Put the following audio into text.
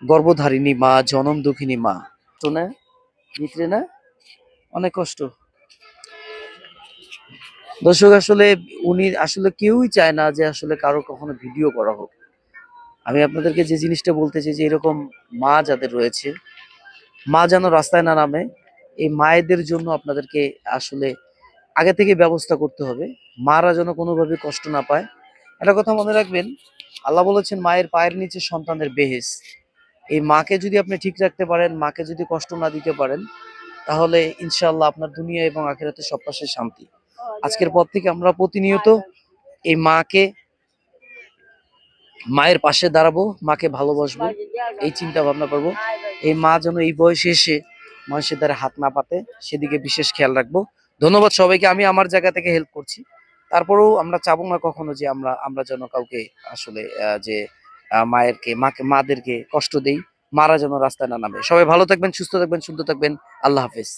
গর্ভধারিণী মা, জনম দুঃখিনী মা। তো না ভিতরে না অনেক কষ্ট। দর্শক আসলে উনি আসলে কেউই চায় না যে আসলে কারো কখনো ভিডিও করা হোক। আমি আপনাদেরকে যে জিনিসটা বলতে চাই যে এরকম মা যাদের রয়েছে, মা যেন রাস্তায় না নামে, এই মায়েদের জন্য আপনাদেরকে আসলে আগে থেকে ব্যবস্থা করতে হবে। মারা যেন কোনোভাবে কষ্ট না পায়। একটা কথা মনে রাখবেন, আল্লাহ বলেছেন মায়ের পায়ের নিচে সন্তানের বেহেস। এই মাকে যদি আপনি ঠিক রাখতে পারেন, মাকে যদি কষ্ট না দিতে পারেন, তাহলে ইনশাআল্লাহ আপনার দুনিয়া এবং আখিরাতে সব পাশে শান্তি। আজকের পর থেকে আমরা প্রতিনিয়ত এই মায়ের পাশে দাঁড়াবো, মাকে ভালোবাসবো, এই চিন্তা ভাবনা করবো। এই মা যেন এই বয়সে এসে মানুষের দ্বারা হাত না পাতে, সেদিকে বিশেষ খেয়াল রাখবো। ধন্যবাদ সবাইকে। আমি আমার জায়গা থেকে হেল্প করছি। তারপরেও আমরা চাবো না কখনো যে আমরা আমরা যেন কাউকে আসলে যে মাদেরকে কষ্ট দেই। মারা যেন রাস্তায় না নামে। সবাই ভালো থাকবেন, সুস্থ থাকবেন, সুন্দর থাকবেন। আল্লাহ হাফেজ।